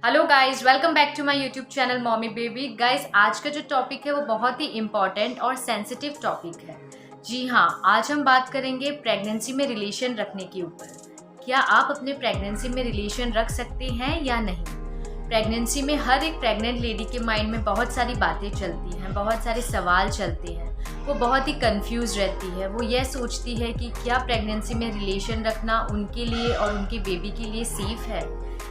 Hello guys, welcome back to my YouTube channel mommy baby. Guys, आज का जो topic है वो बहुत ही इम्पॉर्टेंट और सेंसिटिव टॉपिक है। जी हाँ, आज हम बात करेंगे प्रेगनेंसी में रिलेशन रखने के ऊपर। क्या आप अपने प्रेगनेंसी में रिलेशन रख सकते हैं या नहीं? प्रेगनेंसी में हर एक प्रेग्नेंट लेडी के माइंड में बहुत सारी बातें चलती हैं, बहुत सारे सवाल चलते हैं। वो बहुत ही कंफ्यूज रहती है। वो यह सोचती है कि क्या प्रेगनेंसी में रिलेशन रखना उनके लिए और उनके बेबी के लिए सेफ़ है।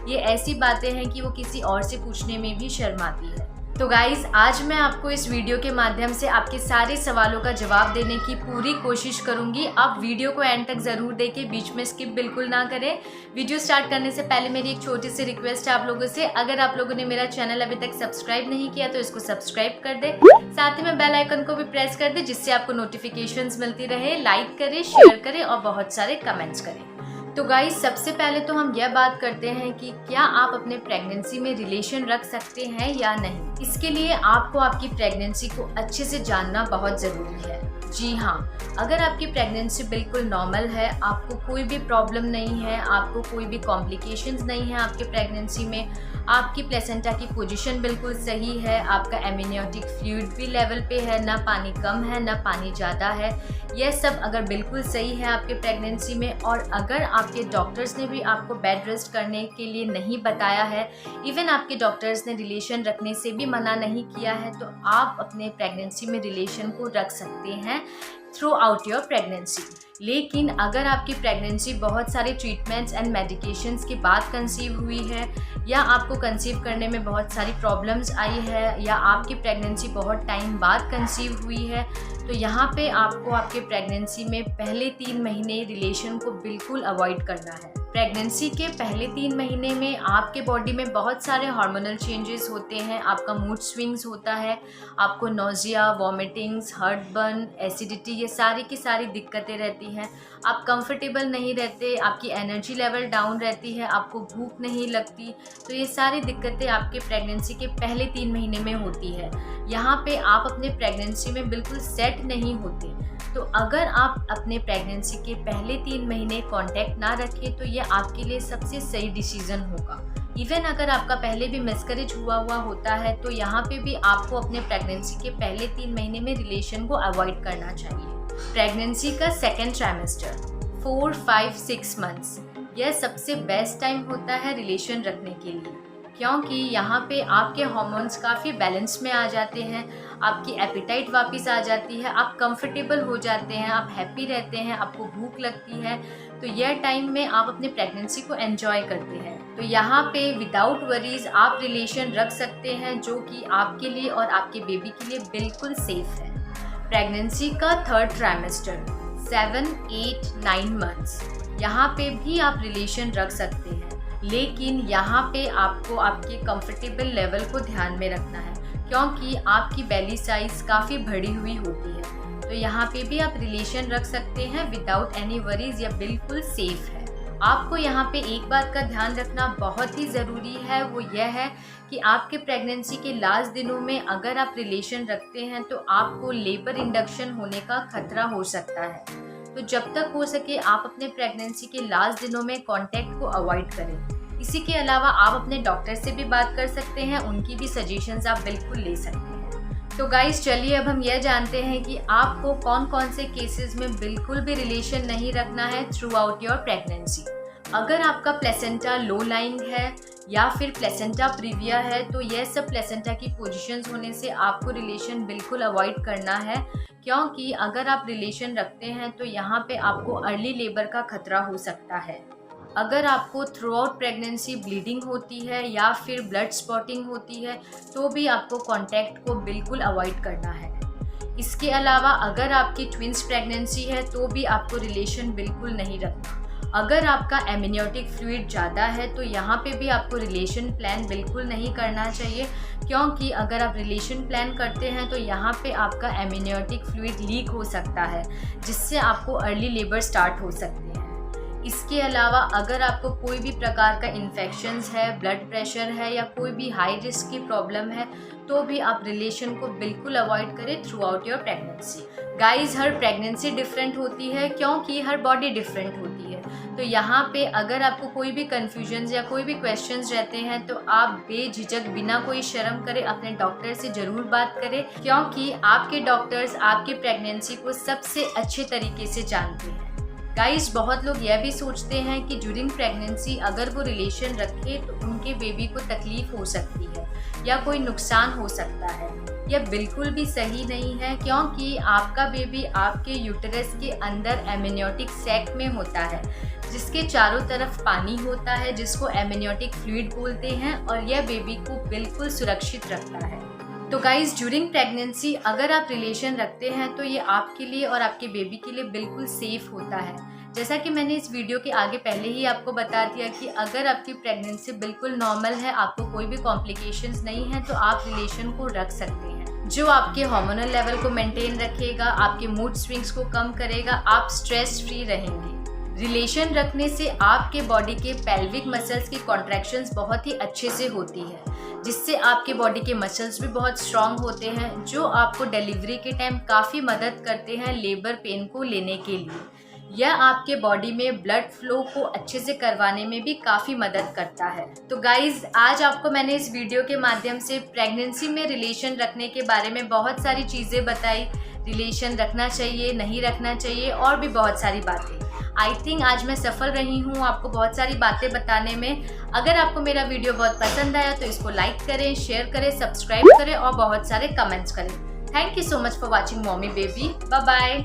ये ऐसी बातें हैं कि वो किसी और से पूछने में भी शर्माती है। तो गाइज़, आज मैं आपको इस वीडियो के माध्यम से आपके सारे सवालों का जवाब देने की पूरी कोशिश करूंगी। आप वीडियो को एंड तक ज़रूर देखें, बीच में स्किप बिल्कुल ना करें। वीडियो स्टार्ट करने से पहले मेरी एक छोटी सी रिक्वेस्ट है आप लोगों से, अगर आप लोगों ने मेरा चैनल अभी तक सब्सक्राइब नहीं किया तो इसको सब्सक्राइब कर दे, साथ ही में बेल आइकन को भी प्रेस कर दे जिससे आपको नोटिफिकेशंस मिलती रहे। लाइक करें, शेयर करें और बहुत सारे कमेंट्स करें। तो गाइस, सबसे पहले तो हम यह बात करते हैं कि क्या आप अपने प्रेगनेंसी में रिलेशन रख सकते हैं या नहीं। इसके लिए आपको आपकी प्रेगनेंसी को अच्छे से जानना बहुत ज़रूरी है। जी हाँ, अगर आपकी प्रेगनेंसी बिल्कुल नॉर्मल है, आपको कोई भी प्रॉब्लम नहीं है, आपको कोई भी कॉम्प्लिकेशंस नहीं है आपके प्रेगनेंसी में, आपकी प्लेसेंटा की पोजीशन बिल्कुल सही है, आपका एमनियोटिक फ्लूइड भी लेवल पे है, ना पानी कम है ना पानी ज़्यादा है, यह सब अगर बिल्कुल सही है आपके प्रेगनेंसी में, और अगर आपके डॉक्टर्स ने भी आपको बेड रेस्ट करने के लिए नहीं बताया है, इवन आपके डॉक्टर्स ने रिलेशन रखने से भी मना नहीं किया है, तो आप अपने प्रेगनेंसी में रिलेशन को रख सकते हैं थ्रू आउट योर प्रेगनेंसी। लेकिन अगर आपकी प्रेगनेंसी बहुत सारे ट्रीटमेंट्स एंड मेडिकेशंस के बाद कंसीव हुई है, या आपको कंसीव करने में बहुत सारी प्रॉब्लम्स आई है, या आपकी प्रेगनेंसी बहुत टाइम बाद कंसीव हुई है, तो यहाँ पे आपको आपके प्रेगनेंसी में पहले 3 महीने रिलेशन को बिल्कुल अवॉइड करना है। प्रेगनेंसी के पहले 3 महीने में आपके बॉडी में बहुत सारे हार्मोनल चेंजेस होते हैं, आपका मूड स्विंग्स होता है, आपको नोजिया, वॉमिटिंग्स, हार्टबर्न, एसिडिटी, ये सारी की सारी दिक्कतें रहती हैं। आप कंफर्टेबल नहीं रहते, आपकी एनर्जी लेवल डाउन रहती है, आपको भूख नहीं लगती। तो ये सारी दिक्कतें आपके प्रेगनेंसी के पहले 3 महीने में होती है। यहाँ पे आप अपने प्रेगनेंसी में बिल्कुल सेट नहीं होते। तो अगर आप अपने प्रेगनेंसी के पहले 3 महीने कांटेक्ट ना रखें तो ये आपके लिए सबसे सही डिसीजन होगा। इवन अगर आपका पहले भी मिसकैरेज हुआ होता है तो यहाँ पे भी आपको अपने प्रेगनेंसी के पहले 3 महीने में रिलेशन को अवॉइड करना चाहिए। प्रेगनेंसी का सेकेंड ट्राइमेस्टर 4, 5, 6 मंथ्स, यह सबसे बेस्ट टाइम होता है रिलेशन रखने के लिए, क्योंकि यहाँ पे आपके हार्मोन्स काफ़ी बैलेंस में आ जाते हैं, आपकी एपिटाइट वापस आ जाती है, आप कंफर्टेबल हो जाते हैं, आप हैप्पी रहते हैं, आपको भूख लगती है। तो यह टाइम में आप अपने प्रेगनेंसी को एंजॉय करते हैं। तो यहाँ पे विदाउट वरीज आप रिलेशन रख सकते हैं जो कि आपके लिए और आपके बेबी के लिए बिल्कुल सेफ है। प्रेगनेंसी का थर्ड ट्राइमेस्टर 7, 8, 9 मंथ्स, यहाँ पे भी आप रिलेशन रख सकते हैं, लेकिन यहाँ पे आपको आपके कंफर्टेबल लेवल को ध्यान में रखना है, क्योंकि आपकी बेली साइज काफ़ी बड़ी हुई होती है। तो यहाँ पे भी आप रिलेशन रख सकते हैं विदाउट एनी वरीज, या बिल्कुल सेफ है। आपको यहाँ पे एक बात का ध्यान रखना बहुत ही ज़रूरी है, वो यह है कि आपके प्रेगनेंसी के लास्ट दिनों में अगर आप रिलेशन रखते हैं तो आपको लेबर इंडक्शन होने का खतरा हो सकता है। तो जब तक हो सके आप अपने प्रेगनेंसी के लास्ट दिनों में कांटेक्ट को अवॉइड करें। इसी के अलावा आप अपने डॉक्टर से भी बात कर सकते हैं, उनकी भी सजेशंस आप बिल्कुल ले सकते हैं। तो गाइस, चलिए अब हम यह जानते हैं कि आपको कौन कौन से केसेस में बिल्कुल भी रिलेशन नहीं रखना है थ्रू आउट योर प्रेगनेंसी। अगर आपका प्लेसेंटा लो लाइंग है या फिर प्लेसेंटा प्रीविया है, तो यह सब प्लेसेंटा की पोजीशंस होने से आपको रिलेशन बिल्कुल अवॉइड करना है, क्योंकि अगर आप रिलेशन रखते हैं तो यहाँ पे आपको अर्ली लेबर का खतरा हो सकता है। अगर आपको थ्रू आउट प्रेगनेंसी ब्लीडिंग होती है या फिर ब्लड स्पॉटिंग होती है तो भी आपको कांटेक्ट को बिल्कुल अवॉइड करना है। इसके अलावा अगर आपकी ट्विंस प्रेगनेंसी है तो भी आपको रिलेशन बिल्कुल नहीं रखना। अगर आपका एमनियोटिक फ्लूइड ज़्यादा है तो यहाँ पे भी आपको रिलेशन प्लान बिल्कुल नहीं करना चाहिए, क्योंकि अगर आप रिलेशन प्लान करते हैं तो यहाँ पे आपका एमनियोटिक फ्लूइड लीक हो सकता है, जिससे आपको अर्ली लेबर स्टार्ट हो सकते हैं। इसके अलावा अगर आपको कोई भी प्रकार का इन्फेक्शंस है, ब्लड प्रेशर है, या कोई भी हाई रिस्क की प्रॉब्लम है, तो भी आप रिलेशन को बिल्कुल अवॉइड करें through out your pregnancy. Guys, her pregnancy different होती है, क्योंकि हर बॉडी डिफरेंट होती है। तो यहाँ पे अगर आपको कोई भी कन्फ्यूजन या कोई भी क्वेश्चंस रहते हैं तो आप बेझिझक बिना कोई शर्म करे अपने डॉक्टर से ज़रूर बात करें, क्योंकि आपके डॉक्टर्स आपकी प्रेगनेंसी को सबसे अच्छे तरीके से जानते हैं। गाइस, बहुत लोग यह भी सोचते हैं कि ड्यूरिंग प्रेगनेंसी अगर वो रिलेशन रखे तो उनके बेबी को तकलीफ हो सकती है या कोई नुकसान हो सकता है। यह बिल्कुल भी सही नहीं है, क्योंकि आपका बेबी आपके यूटेरस के अंदर एमनियोटिक सैक में होता है, जिसके चारों तरफ पानी होता है, जिसको एमनियोटिक फ्लूइड बोलते हैं, और यह बेबी को बिल्कुल सुरक्षित रखता है। तो गाइज, ड्यूरिंग प्रेगनेंसी अगर आप रिलेशन रखते हैं तो ये आपके लिए और आपके बेबी के लिए बिल्कुल सेफ होता है। जैसा कि मैंने इस वीडियो के आगे पहले ही आपको बता दिया कि अगर आपकी प्रेगनेंसी बिल्कुल नॉर्मल है, आपको कोई भी कॉम्प्लिकेशंस नहीं है, तो आप रिलेशन को रख सकते हैं, जो आपके हार्मोनल लेवल को मेंटेन रखेगा, आपके मूड स्विंग्स को कम करेगा, आप स्ट्रेस फ्री रहेंगे। रिलेशन रखने से आपके बॉडी के पेल्विक मसल्स की कॉन्ट्रैक्शंस बहुत ही अच्छे से होती है, जिससे आपके बॉडी के मसल्स भी बहुत स्ट्रांग होते हैं, जो आपको डिलीवरी के टाइम काफ़ी मदद करते हैं लेबर पेन को लेने के लिए। यह आपके बॉडी में ब्लड फ्लो को अच्छे से करवाने में भी काफ़ी मदद करता है। तो गाइज, आज आपको मैंने इस वीडियो के माध्यम से प्रेगनेंसी में रिलेशन रखने के बारे में बहुत सारी चीज़ें बताई। रिलेशन रखना चाहिए, नहीं रखना चाहिए, और भी बहुत सारी बातें। आई थिंक आज मैं सफल रही हूँ आपको बहुत सारी बातें बताने में। अगर आपको मेरा वीडियो बहुत पसंद आया तो इसको लाइक करें, शेयर करें, सब्सक्राइब करें और बहुत सारे कमेंट्स करें। Thank you so much for watching mommy baby. Bye bye.